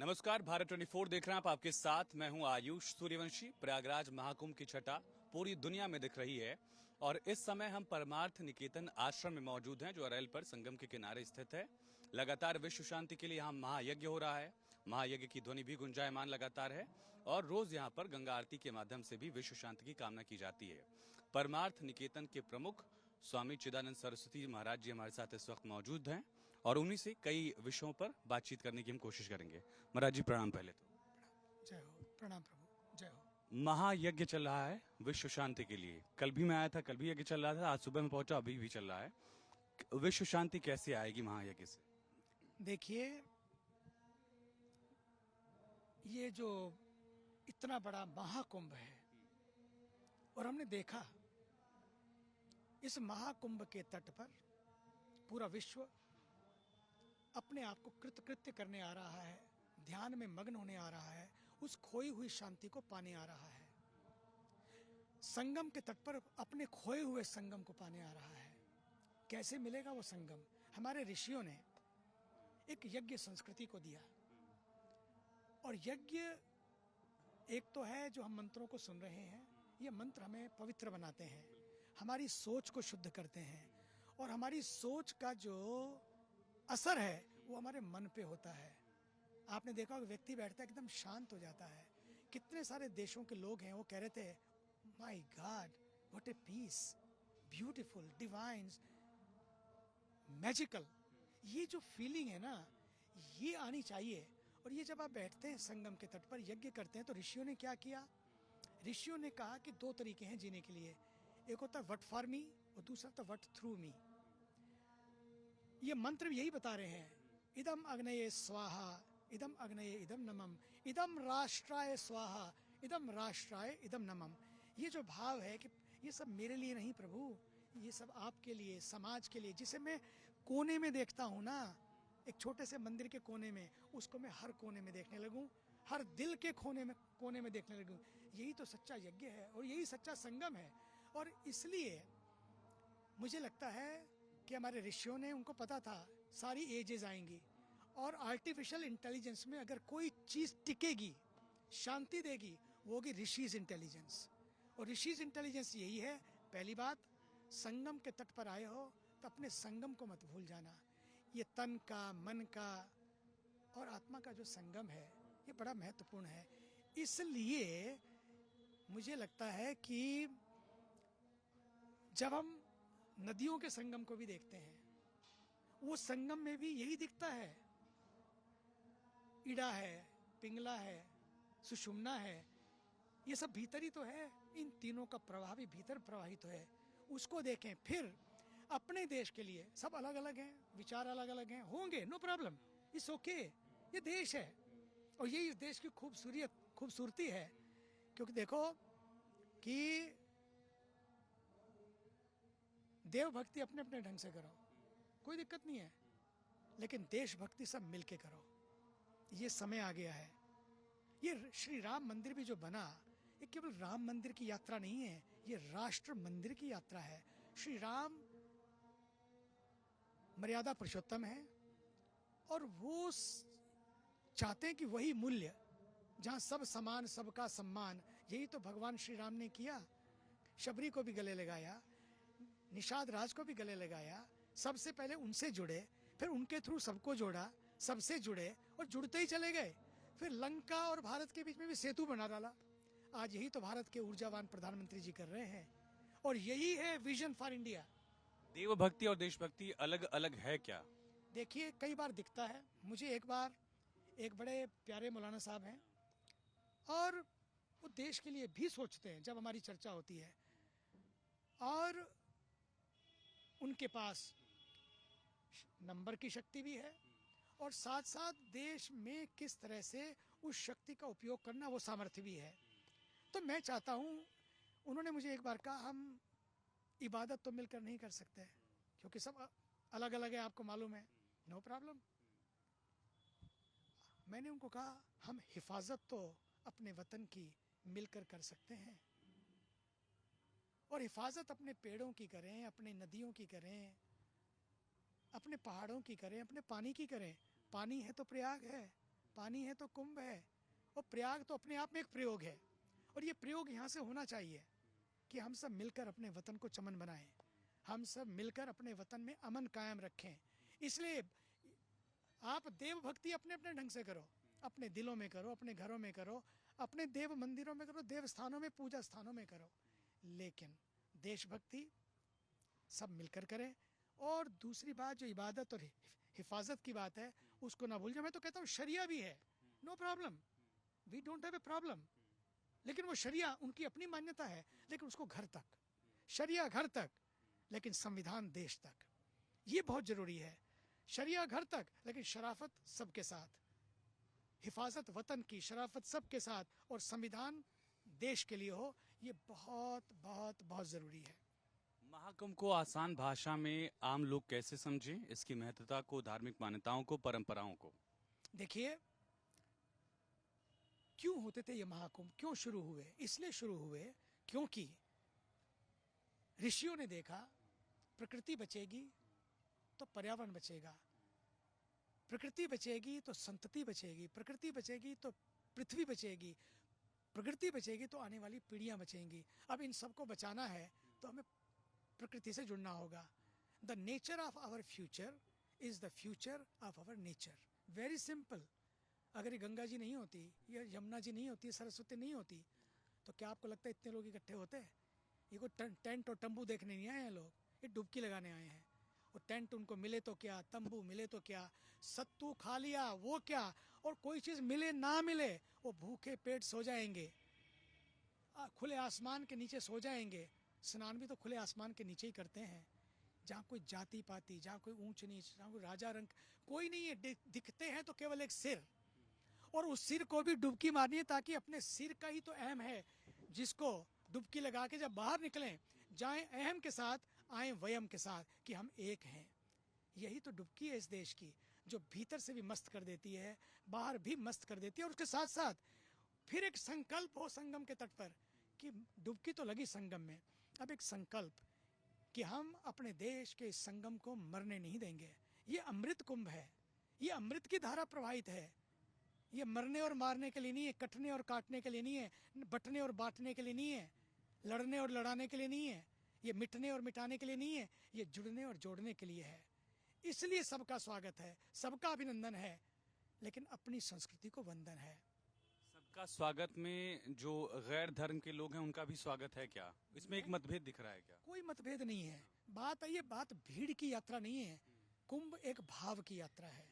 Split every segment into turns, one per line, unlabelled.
नमस्कार, भारत 24 देख रहे हैं आप। आपके साथ मैं हूं आयुष सूर्यवंशी। प्रयागराज महाकुंभ की छटा पूरी दुनिया में दिख रही है और इस समय हम परमार्थ निकेतन आश्रम में मौजूद हैं जो अरैल पर संगम के किनारे स्थित है। लगातार विश्व शांति के लिए यहाँ महायज्ञ हो रहा है। महायज्ञ की ध्वनि भी गुंजायमान लगातार है और रोज यहाँ पर गंगा आरती के माध्यम से भी विश्व शांति की कामना की जाती है। परमार्थ निकेतन के प्रमुख स्वामी चिदानंद सरस्वती महाराज जी हमारे साथ इस वक्त मौजूद हैं और उन्हीं से कई विषयों पर बातचीत करने की हम कोशिश करेंगे। महाराज जी प्रणाम। पहले तो
जय हो। प्रणाम प्रभु। जय हो।
महायज्ञ चल रहा है विश्व शांति के लिए। कल भी मैं आया था, कल भी यज्ञ चल रहा था, आज सुबह में पहुंचा, अभी भी चल रहा है। विश्व शांति कैसे आएगी महायज्ञ से?
देखिए, ये जो इतना बड़ा महाकुंभ है और हमने देखा इस महाकुंभ के तट पर पूरा विश्व अपने आप को कृतकृत्य करने आ रहा है, ध्यान में मग्न होने आ रहा है, उस खोई हुई शांति को पाने आ रहा है। संगम के तट पर अपने खोए हुए संगम को पाने आ रहा है। कैसे मिलेगा वो संगम? हमारे ऋषियों ने एक यज्ञ संस्कृति को दिया और यज्ञ एक तो है जो हम मंत्रों को सुन रहे हैं। ये मंत्र हमें पवित्र बनाते हैं, हमारी सोच को शुद्ध करते हैं और हमारी सोच का जो असर है वो हमारे मन पे होता है। आपने देखा होगा व्यक्ति बैठता है एकदम शांत हो जाता है। कितने सारे देशों के लोग हैं वो कह रहे थे, my God what a piece, beautiful, divine, magical. ये जो फीलिंग है ना, ये आनी चाहिए। और ये जब आप बैठते हैं संगम के तट पर यज्ञ करते हैं तो ऋषियों ने क्या किया? ऋषियों ने कहा कि दो तरीके हैं जीने के लिए, एक होता है व्हाट फॉर मी और दूसरा होता है व्हाट थ्रू मी। ये मंत्र यही बता रहे हैं, इदम अग्नये स्वाहा, इदम अग्नये इदम नमम, इदम राष्ट्राय स्वाहा, इदम राष्ट्राय इदम नमम। ये जो भाव है कि ये सब मेरे लिए नहीं प्रभु, ये सब आपके लिए, समाज के लिए। जिसे मैं कोने में देखता हूँ ना, एक छोटे से मंदिर के कोने में, उसको मैं हर कोने में देखने लगूं, हर दिल के कोने में देखने लगूं। यही तो सच्चा यज्ञ है और यही सच्चा संगम है। और इसलिए मुझे लगता है कि हमारे ऋषियों ने, उनको पता था सारी एजेस आएंगी और आर्टिफिशियल इंटेलिजेंस में अगर कोई चीज़ टिकेगी, शांति देगी, वो होगी ऋषिज इंटेलिजेंस। और ऋषिज इंटेलिजेंस यही है, पहली बात, संगम के तट पर आए हो तो अपने संगम को मत भूल जाना। ये तन का, मन का और आत्मा का जो संगम है ये बड़ा महत्वपूर्ण है। इसलिए मुझे लगता है कि जब हम नदियों के संगम को भी देखते हैं, वो संगम में भी यही दिखता है। इड़ा है, पिंगला है, सुषुम्ना है, ये सब भीतर ही तो है। इन तीनों का प्रवाह भी भीतर प्रवाहित है। उसको देखें। फिर अपने देश के लिए सब अलग अलग हैं, विचार अलग अलग हैं, होंगे, नो प्रॉब्लम, इट्स ओके। ये देश है और यही इस देश की खूबसूरती है। क्योंकि देखो कि देव भक्ति अपने अपने ढंग से करो, कोई दिक्कत नहीं है, लेकिन देश भक्ति सब मिलके करो। ये समय आ गया है। ये श्री राम मंदिर भी जो बना, ये केवल राम मंदिर की यात्रा नहीं है, ये राष्ट्र मंदिर की यात्रा है। श्री राम मर्यादा पुरुषोत्तम है और वो चाहते हैं कि वही मूल्य जहाँ सब समान, सबका सम्मान, यही तो भगवान श्री राम ने किया। शबरी को भी गले लगाया, निषाद राज को भी गले लगाया। सबसे पहले उनसे जुड़े, फिर उनके थ्रू सबको जोड़ा, सबसे जुड़े और जुड़ते ही चले गए। फिर लंका और भारत के बीच में भी सेतु बना डाला। आज यही तो भारत के ऊर्जावान प्रधानमंत्री जी कर रहे हैं और यही है विजन फॉर इंडिया।
देव भक्ति और देशभक्ति अलग अलग है क्या?
देखिए, कई बार दिखता है। मुझे एक बार एक बड़े प्यारे मौलाना साहब हैं और वो देश के लिए भी सोचते हैं, जब हमारी चर्चा होती है, और उनके पास नंबर की शक्ति भी है और साथ साथ देश में किस तरह से उस शक्ति का उपयोग करना, वो सामर्थ्य भी है। तो मैं चाहता हूँ, उन्होंने मुझे एक बार कहा, हम इबादत तो मिलकर नहीं कर सकते क्योंकि सब अलग अलग है, आपको मालूम है, नो प्रॉब्लम। मैंने उनको कहा, हम हिफाजत तो अपने वतन की मिलकर कर सकते हैं और हिफाजत अपने पेड़ों की करें, अपने नदियों की करें, अपने पहाड़ों की करें, अपने पानी की करें। पानी है तो प्रयाग है, पानी है तो कुंभ है, और प्रयाग तो अपने आप में एक प्रयोग है। और ये प्रयोग यहाँ से होना चाहिए कि हम सब मिलकर अपने वतन को चमन बनाएं, हम सब मिलकर अपने वतन में अमन कायम रखें। इसलिए आप देव भक्ति अपने अपने ढंग से करो, अपने दिलों में करो, अपने घरों में करो, अपने देव मंदिरों में करो, देव स्थानों में, पूजा स्थानों में करो, लेकिन देशभक्ति सब मिलकर करें। और दूसरी बात जो इबादत और हिफाजत की बात है, उसको ना भूल जाए। मैं तो कहता हूँ शरिया भी है, no problem, we don't have a problem, लेकिन वो शरिया उनकी अपनी मान्यता है, लेकिन उसको घर तक, शरिया घर तक, लेकिन संविधान देश तक, ये बहुत जरूरी है। शरिया घर तक, लेकिन शराफत सबके साथ, हिफाजत वतन की, शराफत सबके साथ, और संविधान देश के लिए हो, ये बहुत बहुत बहुत जरूरी है।
महाकुंभ को आसान भाषा में आम लोग कैसे समझें, इसकी महत्वता को, धार्मिक मान्यताओं को, परंपराओं को?
देखिए, क्यों होते थे ये महाकुंभ, क्यों शुरू हुए? इसलिए शुरू हुए क्योंकि ऋषियों ने देखा प्रकृति बचेगी तो पर्यावरण बचेगा, प्रकृति बचेगी तो संतति बचेगी, प्रकृति बचेगी तो पृथ्वी बचेगी, प्रकृति बचेगी तो आने वाली पीढ़ियां बचेंगी। अब इन सबको बचाना है तो हमें प्रकृति से जुड़ना होगा। The nature of our future is the future of our nature, very simple. अगर ये गंगा जी नहीं होती, ये यमुना जी नहीं होती, सरस्वती नहीं होती, तो क्या आपको लगता है इतने लोग इकट्ठे होते? ये कोई टेंट और तंबू देखने नहीं आए हैं लोग, ये डुबकी लगाने आए हैं। और टेंट उनको मिले तो क्या, तंबू मिले तो क्या, सत्तू खा लिया वो क्या, और कोई चीज़ मिले ना मिले वो भूखे पेट सो जाएंगे, खुले आसमान के नीचे सो जाएंगे। स्नान भी तो खुले आसमान के नीचे ही करते हैं, जहाँ कोई जाति पाति, जहाँ कोई ऊंच नीच, जहाँ कोई राजा रंग कोई नहीं है, दिखते हैं तो केवल एक सिर, और उस सिर को भी डुबकी मारनी है, ताकि अपने सिर का ही तो अहम है, जिसको डुबकी लगा के जब बाहर निकलें, जाएं अहम के साथ, आए वयम के साथ, कि हम एक हैं। यही तो डुबकी है इस देश की, जो भीतर से भी मस्त कर देती है, बाहर भी मस्त कर देती है। और उसके साथ साथ फिर एक संकल्प हो संगम के तट पर, कि डुबकी तो लगी संगम में, अब एक संकल्प कि हम अपने देश के इस संगम को मरने नहीं देंगे। ये अमृत कुंभ है, ये अमृत की धारा प्रवाहित है, ये मरने और मारने के लिए नहीं है, कटने और काटने के लिए नहीं है, बंटने और बांटने के लिए नहीं है, लड़ने और लड़ाने के लिए नहीं है, ये मिटने और मिटाने के लिए नहीं है, ये जुड़ने और जोड़ने के लिए है। इसलिए सबका स्वागत है, सबका अभिनंदन है, लेकिन अपनी संस्कृति को वंदन है।
सबका स्वागत में जो गैर धर्म के लोग हैं उनका भी स्वागत है क्या? इसमें एक मतभेद दिख रहा है क्या?
कोई मतभेद नहीं है। ये बात भीड़ की यात्रा नहीं है, कुंभ एक भाव की यात्रा है,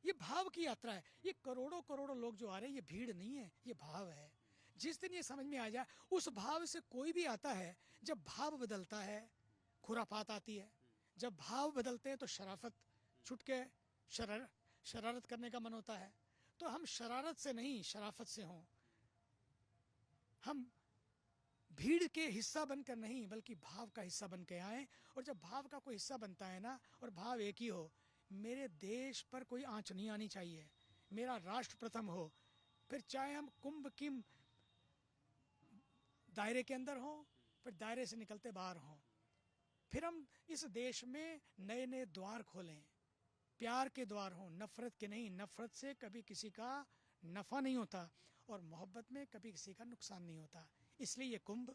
ये भाव की यात्रा है। ये करोड़ों करोड़ों लोग जो आ रहे हैं, ये भीड़ नहीं है, ये भाव है। जिस दिन ये समझ में आ जाए, उस भाव से कोई भी आता है, जब भाव बदलता है खुरापात आती है, जब भाव बदलते हैं तो शराफत छुट के शरारत करने का मन होता है। तो हम शरारत से नहीं, शराफत से हों, हम भीड़ के हिस्सा बनकर नहीं, बल्कि भाव का हिस्सा बन के आए। और जब भाव का कोई हिस्सा बनता है ना, और भाव एक ही हो, मेरे देश पर कोई आंच नहीं आनी चाहिए, मेरा राष्ट्र प्रथम हो, फिर चाहे हम कुंभ की दायरे के अंदर हो, फिर दायरे से निकलते बाहर हो, फिर हम इस देश में नए नए द्वार खोलें, प्यार के द्वार हो, नफरत के नहीं। नफरत से कभी किसी का नफा नहीं होता, और मोहब्बत में कभी किसी का नुकसान नहीं होता। इसलिए ये कुंभ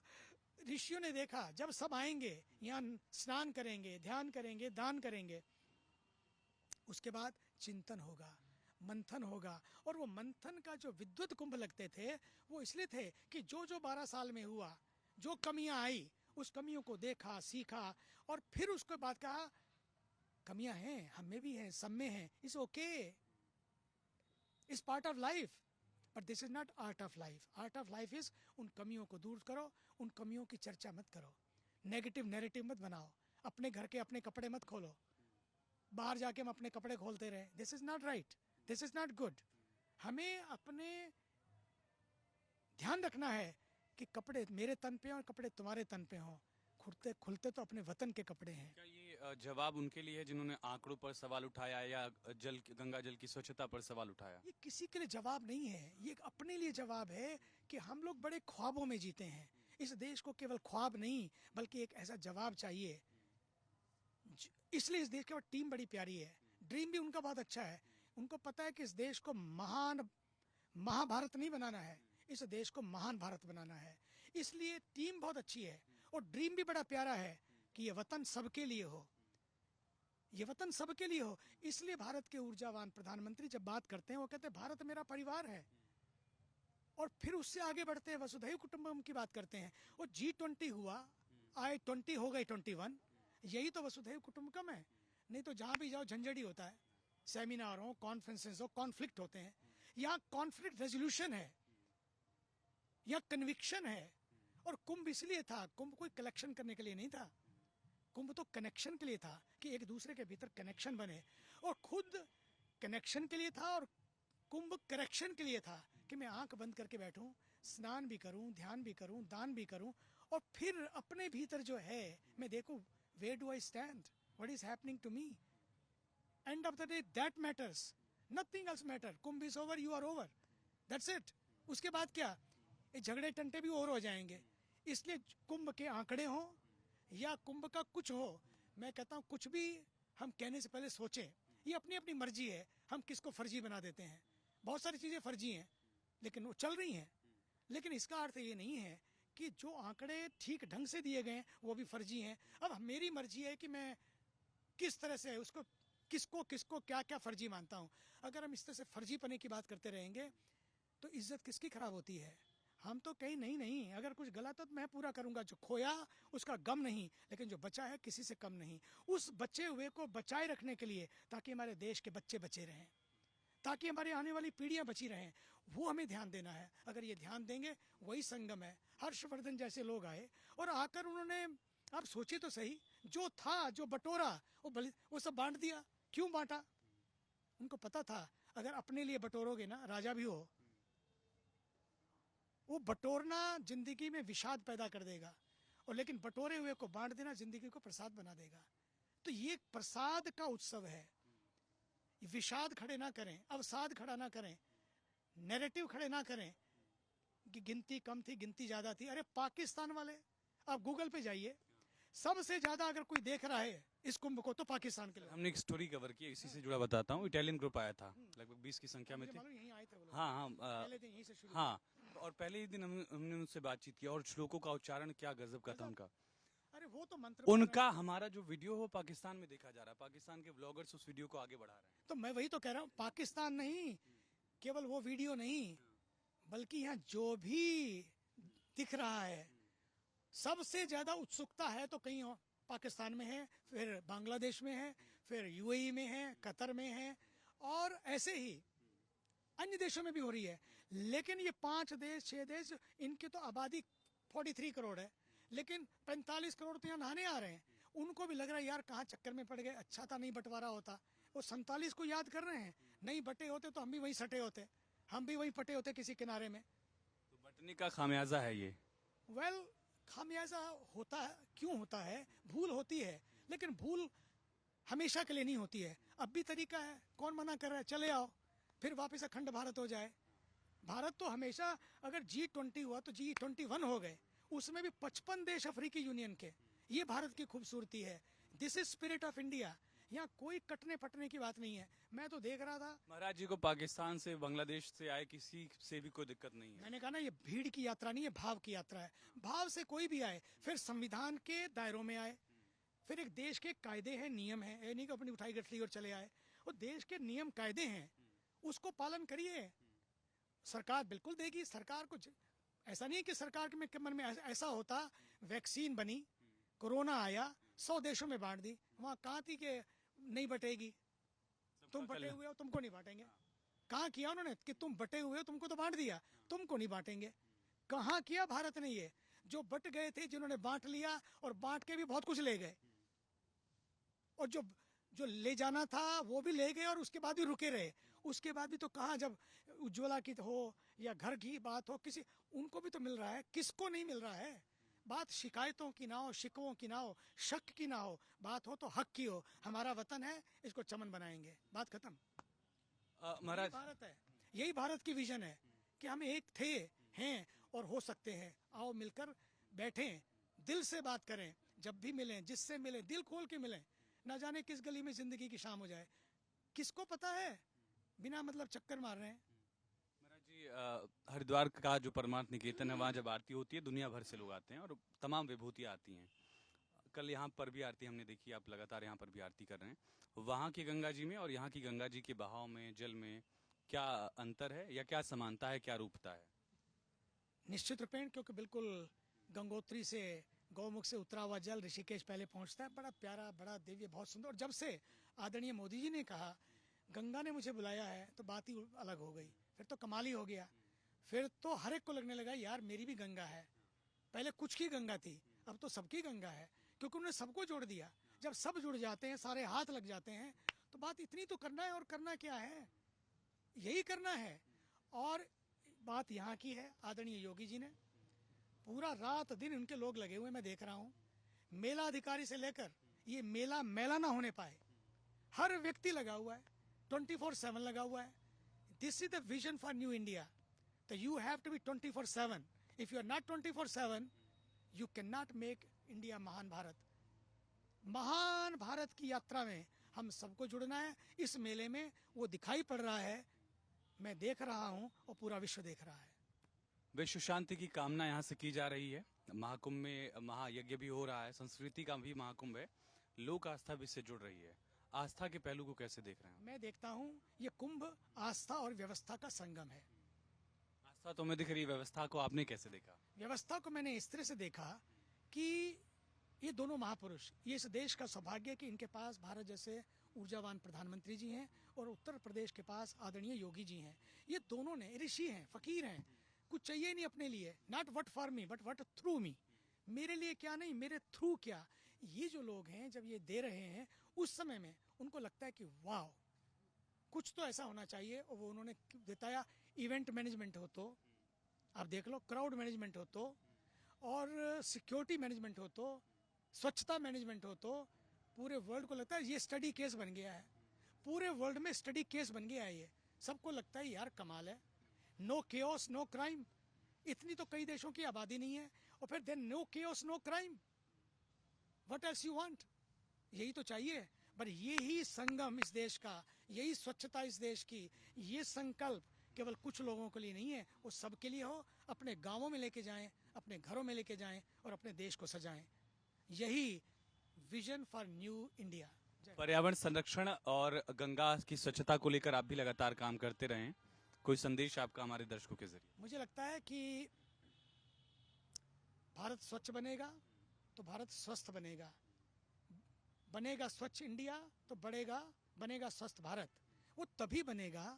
ऋषियों ने देखा, जब सब आएंगे यहाँ स्नान करेंगे, ध्यान करेंगे, दान करेंगे, उसके बाद चिंतन होगा, मंथन होगा। और वो मंथन का जो विद्वत कुंभ लगते थे, वो इसलिए थे कि जो जो 12 साल में हुआ, जो कमियां आई, उस कमियों को देखा, सीखा, और फिर उसके बाद कहा कमियां हैं, हम में भी हैं, सब में हैं, it's okay, it's part of life, but this is not art of life. Art of life is उन कमियों को दूर करो, उन कमियों की चर्चा मत करो, नेगेटिव नैरेटिव मत बनाओ, अपने घर के अपने कपड़े मत खोलो, बाहर जाके हम अपने कपड़े खोलते रहे, this is not right, this is not good. हमें अपने ध्यान रखना है कि कपड़े मेरे तन पे और कपड़े तुम्हारे तन पे हों, खुलते खुलते तो अपने वतन के कपड़े हैं।
क्या ये जवाब उनके लिए है जिन्होंने आंकड़ों पर सवाल उठाया या गंगा जल की स्वच्छता पर सवाल उठाया?
ये किसी के लिए जवाब नहीं है, ये अपने लिए जवाब है कि हम लोग बड़े ख्वाबों में जीते हैं। इस देश को केवल ख्वाब नहीं, बल्कि एक ऐसा जवाब चाहिए। इसलिए इस देश के बाद टीम बड़ी प्यारी है, ड्रीम भी उनका बहुत अच्छा है। उनको पता है कि इस देश को महान महाभारत नहीं बनाना है, इस देश को महान भारत बनाना है। इसलिए टीम बहुत अच्छी है और ड्रीम भी बड़ा प्यारा है कि ये वतन सबके लिए हो, ये वतन सबके लिए हो। इसलिए भारत के ऊर्जावान प्रधानमंत्री जब बात करते हैं वो कहते हैं भारत मेरा परिवार है, और फिर उससे आगे बढ़ते हैं वसुधैव कुटुंबकम की बात करते हैं। और G20 हुआ, I20 हो गई 21, यही तो वसुधैव कुटुंबकम है। नहीं तो जहां भी जाओ झंझट ही होता है, सेमिनार हो, कॉन्फ्रेंसेस हो, कॉन्फ्लिक्ट होते हैं। यहाँ कॉन्फ्लिक्ट रेजोल्यूशन है, यहाँ कन्विक्शन है। और कुंभ इसलिए था, कुंभ कोई कलेक्शन करने के लिए नहीं था, कुंभ तो कनेक्शन के लिए था कि एक दूसरे के भीतर कनेक्शन बने। और खुद कनेक्शन के लिए था और कुंभ करेक्शन के लिए था कि मैं आंख बंद करके बैठूं, स्नान भी करूं, ध्यान भी करूं, दान भी करूं, और फिर अपने भीतर जो है मैं देखूं, where do I stand, what is happening to me. End of the day that matters, nothing else matter. Kumbh is over, you are over, that's it. उसके बाद क्या, ये झगड़े टंटे भी और हो जाएंगे। इसलिए कुंभ के आंकड़े हों या कुंभ का कुछ हो, मैं कहता हूं कुछ भी हम कहने से पहले सोचें। ये अपनी अपनी मर्जी है, हम किसको फर्जी बना देते हैं। बहुत सारी चीजें फर्जी हैं लेकिन वो चल रही हैं, लेकिन इसका अर्थ ये नहीं है कि जो आंकड़े ठीक ढंग से दिए गए हैं वो भी फर्जी हैं। अब मेरी मर्जी है कि मैं किस तरह से उसको किसको किसको क्या क्या फर्जी मानता हूं। अगर हम इस तरह से फर्जी पने की बात करते रहेंगे तो इज्जत किसकी खराब होती है। हम तो कहीं नहीं, अगर कुछ गलत हो तो मैं पूरा करूंगा, जो खोया उसका गम नहीं, लेकिन जो बचा है किसी से कम नहीं। उस बचे हुए को बचाए रखने के लिए, ताकि हमारे देश के बच्चे बचे रहें, ताकि हमारी आने वाली पीढ़ियां बची रहें, वो हमें ध्यान देना है। अगर ये ध्यान देंगे, वही संगम है। हर्षवर्धन जैसे लोग आए और आकर उन्होंने, आप सोचिए तो सही, जो था, जो बटोरा, वो सब बांट दिया। क्यों बांटा? उनको पता था अगर अपने लिए बटोरोगे ना, राजा भी हो, वो बटोरना जिंदगी में विषाद पैदा कर देगा, और लेकिन बटोरे हुए को बांट देना जिंदगी को प्रसाद बना देगा। तो ये प्रसाद का उत्सव है। विषाद खड़े ना करें, अवसाद खड़ा ना करें, नैरेटिव खड़े ना करें कि गिनती कम थी, गिनती ज्यादा थी। अरे पाकिस्तान वाले, आप गूगल पे जाइए, सबसे ज्यादा अगर कोई देख रहा है इस कुंभ को तो पाकिस्तान के लोग।
हमने एक स्टोरी कवर की, इसी से जुड़ा बताता हूँ। इटालियन ग्रुप आया था, लगभग 20 की संख्या में थे।
यहीं आए थे वो लोग।
हाँ,
पहले दिन यहीं से शुरू
हाँ। और पहले ही दिन हमने उनसे बातचीत किया, और श्लोकों का उच्चारण क्या गजब का था उनका।
अरे वो तो मंत्र
उनका हमारा जो वीडियो हो पाकिस्तान में देखा जा रहा है, पाकिस्तान के ब्लॉगर्स उस वीडियो को आगे बढ़ा रहे हैं।
तो मैं वही तो कह रहा हूँ, पाकिस्तान नहीं, केवल वो वीडियो नहीं, बल्कि यहाँ जो भी दिख रहा है, सबसे ज्यादा उत्सुकता है तो कहीं और पाकिस्तान में है, फिर बांग्लादेश में है, फिर यूएई में है, कतर में है, और ऐसे ही अन्य देशों में भी हो रही है। लेकिन ये 5 देश 6 देश, इनकी तो आबादी 43 करोड़ है, लेकिन 45 करोड़ तो यहाँ नहाने आ रहे हैं। उनको भी लग रहा है यार कहाँ चक्कर में पड़ गए, अच्छा था नहीं बंटवारा होता। वो 47 को याद कर रहे हैं, नहीं बटे होते तो हम भी वहीं सटे होते, हम भी वहीं पटे होते किसी किनारे में।
तो बटने का खामियाजा है ये।
वेल, खामियाजा होता है, क्यों होता है? भूल होती है, लेकिन भूल हमेशा के लिए नहीं होती है। अब भी तरीका है, कौन मना कर रहा है, चले आओ, फिर वापस अखंड भारत हो जाए। भारत तो हमेशा, अगर G20 हुआ तो G21 हो गए, उसमें भी 55 देश अफ्रीकी यूनियन के। ये भारत की खूबसूरती है। This is spirit of India. यहाँ कोई कटने पटने की बात नहीं है। मैं तो देख रहा था,
महाराज जी को पाकिस्तान से, बांग्लादेश से आए किसी से भी कोई दिक्कत नहीं है।
मैंने कहा ना, ये भीड़ की यात्रा नहीं है, भाव की यात्रा है। भाव से कोई भी आए, फिर संविधान के दायरों में आए, फिर एक देश के कायदे हैं, नियम हैं, ये नहीं कि अपनी उठाई गठली और चले आए। वो देश के नियम कायदे हैं, उसको पालन करिए। सरकार बिल्कुल देगी। सरकार को ऐसा नहीं है कि सरकार के मन में ऐसा होता, वैक्सीन बनी, कोरोना आया, 100 देशों में बांट दी, वहां कहाँ थी कि नहीं बटेगी, तुम बटे हुए हो तुमको नहीं बांटेंगे। कहाँ किया उन्होंने कि तुम बटे हुए हो तुमको तो बांट दिया, तुमको नहीं बांटेंगे। कहाँ किया भारत ने ये? जो बट गए थे, जिन्होंने बांट लिया और बांट के भी बहुत कुछ ले गए, और जो जो ले जाना था वो भी ले गए, और उसके बाद भी रुके रहे। उसके बाद भी तो कहा, जब उज्ज्वला की हो या घर की बात हो, किसी उनको भी तो मिल रहा है, किसको नहीं मिल रहा है? बात शिकायतों की ना हो, शिकवों की ना हो, शक की ना हो, बात हो तो हक की हो। हमारा वतन है, इसको चमन बनाएंगे, बात खत्म।
महाराज,
भारत है, यही भारत की विजन है कि हम एक थे, हैं और हो सकते हैं। आओ मिलकर बैठें, दिल से बात करें, जब भी मिलें, जिससे मिलें, दिल खोल के मिलें। ना जाने किस गली में जिंदगी की शाम हो जाए, किसको पता है? बिना मतलब चक्कर मार रहे हैं।
महाराज जी, हरिद्वार का जो परमार्थ निकेतन है, वहाँ जब आरती होती है दुनिया भर से लोग आते हैं और तमाम विभूतियाँ आती हैं। कल यहाँ पर भी आरती हमने देखी, आप लगातार यहाँ पर भी आरती कर रहे हैं। वहाँ की गंगा जी में और यहाँ की गंगा जी के बहाव में, जल में क्या अंतर है या क्या समानता है, क्या रूपता है?
निश्चित रूपेण, क्योंकि बिल्कुल गंगोत्री से, गौमुख से उतरा हुआ जल ऋषिकेश पहले पहुंचता है। बड़ा प्यारा, बड़ा दिव्य, बहुत सुंदर। और जब से आदरणीय मोदी जी ने कहा गंगा ने मुझे बुलाया है, तो बात ही अलग हो गई। फिर तो कमाल ही हो गया। फिर तो हर एक को लगने लगा यार मेरी भी गंगा है। पहले कुछ की गंगा थी, अब तो सबकी गंगा है, क्योंकि उन्होंने सबको जोड़ दिया। जब सब जुड़ जाते हैं, सारे हाथ लग जाते हैं, तो बात इतनी तो करना है। और करना क्या है? यही करना है। और बात यहाँ की है, आदरणीय योगी जी ने पूरा रात दिन उनके लोग लगे हुए, मैं देख रहा हूँ। मेला अधिकारी से लेकर ये मेला मेला ना होने पाए, हर व्यक्ति लगा हुआ है, 24/7 लगा हुआ है। This is the vision for new India. तो you have to be 24/7। If you are not 24/7, you can not make India महान भारत। महान भारत की यात्रा में हम सबको जुड़ना है। इस मेले में वो दिखाई पड़ रहा है, मैं देख रहा हूँ और पूरा विश्व देख रहा है।
विश्व शांति की कामना यहाँ से की जा रही है। महाकुंभ में महायज्ञ भी हो रहा है, संस्कृति का भी महाकुंभ है, लोक आस्था भी इससे जुड़ रही है। आस्था के पहलू को कैसे देख रहे हैं?
मैं देखता हूँ ये कुंभ आस्था और व्यवस्था का संगम है।
आस्था तो मैं दिख रही है, व्यवस्था को आपने कैसे देखा?
व्यवस्था को मैंने इस तरह से देखा कि ये दोनों महापुरुष, ये इस देश का सौभाग्य है कि इनके पास भारत जैसे ऊर्जावान प्रधानमंत्री जी हैं और उत्तर प्रदेश के पास आदरणीय योगी जी हैं। ये दोनों ने ऋषि हैं, फकीर हैं, कुछ चाहिए नहीं अपने लिए। Not what for me but what through me. मेरे लिए क्या नहीं, मेरे थ्रू क्या। ये जो लोग हैं जब ये दे रहे हैं, उस समय में उनको लगता है कि वाह, कुछ तो ऐसा होना चाहिए। और वो उन्होंने बताया, इवेंट मैनेजमेंट हो तो आप देख लो, क्राउड मैनेजमेंट हो तो, और सिक्योरिटी मैनेजमेंट हो तो, स्वच्छता मैनेजमेंट हो तो, पूरे वर्ल्ड को लगता है ये स्टडी केस बन गया है। पूरे वर्ल्ड में स्टडी केस बन गया है ये। सबको लगता है यार कमाल है। No chaos no crime. इतनी तो कई देशों की आबादी नहीं है। और फिर then no chaos no crime, what else you want? यही तो चाहिए। पर यही संगम इस देश का, यही स्वच्छता इस देश की, ये संकल्प केवल कुछ लोगों के लिए नहीं है, वो सबके लिए हो। अपने गांवों में लेके जाएं, अपने घरों में लेके जाएं और अपने देश को सजाएं। यही विजन फॉर न्यू इंडिया।
पर्यावरण संरक्षण और गंगा की स्वच्छता को लेकर आप भी लगातार काम करते रहें। कोई संदेश आपका हमारे दर्शकों के जरिए?
मुझे लगता है कि भारत स्वच्छ बनेगा तो भारत स्वस्थ बनेगा। बनेगा स्वच्छ इंडिया तो बनेगा स्वस्थ भारत। वो तभी बनेगा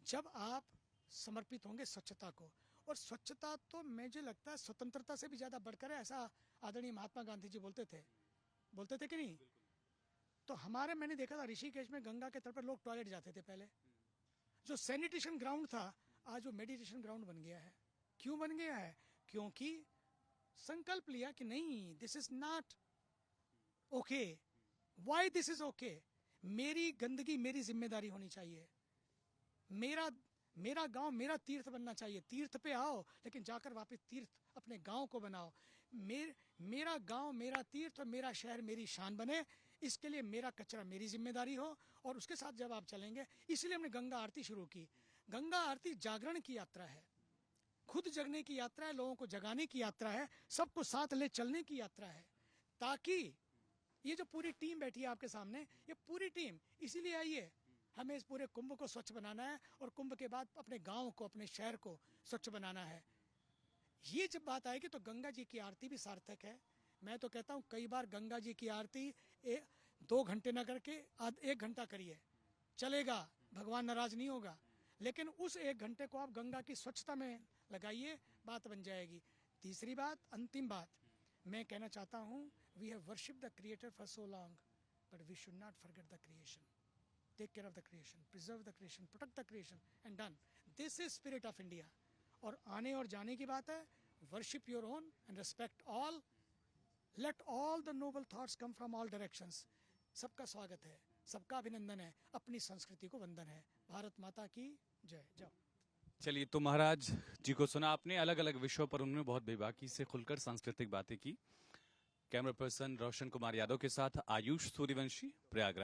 जब आप समर्पित होंगे स्वच्छता को। और स्वच्छता तो मुझे लगता है स्वतंत्रता से भी ज्यादा बढ़कर है, ऐसा आदरणीय महात्मा गांधी जी बोलते थे कि नहीं? तो हमारे, मैंने देखा था ऋषिकेश में गंगा के तट पर लोग टॉयलेट जाते थे पहले। जो सैनिटेशन ग्राउंड था आज वो मेडिटेशन ग्राउंड बन गया है। क्यों बन गया है? क्योंकि संकल्प लिया कि नहीं, this is not okay. Why this is okay? मेरी गंदगी मेरी जिम्मेदारी होनी चाहिए। मेरा गांव मेरा तीर्थ बनना चाहिए। तीर्थ पे आओ लेकिन जाकर वापस तीर्थ अपने गांव को बनाओ। मेरा गांव मेरा तीर्थ और मेरा शहर मेरी शान बने, इसके लिए मेरा कचरा मेरी जिम्मेदारी हो। और उसके साथ जब आप चलेंगे, इसलिए हमने गंगा आरती शुरू की। गंगा आरती जागरण की यात्रा है, खुद जगने की यात्रा है, लोगों को जगाने की यात्रा है, सबको साथ ले चलने की यात्रा है। ताकि ये जो पूरी टीम बैठी है आपके सामने, ये पूरी टीम इसीलिए आई है, हमें इस पूरे कुंभ को स्वच्छ बनाना है और कुंभ के बाद अपने गांव को, अपने शहर को स्वच्छ बनाना है। ये जब बात आएगी तो गंगा जी की आरती भी सार्थक है। मैं तो कहता हूँ कई बार गंगा जी की आरती 2 घंटे न करके 1 घंटा करिए, चलेगा, भगवान नाराज नहीं होगा। लेकिन उस 1 घंटे को आप गंगा की स्वच्छता में लगाइए, बात बन जाएगी। तीसरी बात, अंतिम बात मैं कहना चाहता हूँ, we have worshipped the creator for so long, but we should not forget the creation. Take care of the creation, preserve the creation, protect the creation and done. This is spirit of India. और आने और जाने की बात है, worship your own and respect all. Let all the noble thoughts come from all directions. सबका स्वागत है, सबका अभिनंदन है, अपनी संस्कृति को वंदन है। भारत माता की जय। जाओ।
चलिए, तो महाराज जी को सुना आपने, अलग अलग विषयों पर उन्होंने बहुत बेबाकी से खुलकर सांस्कृतिक बातें की। कैमरा पर्सन रोशन कुमार यादव के साथ आयुष सूर्यवंशी, प्रयागराज।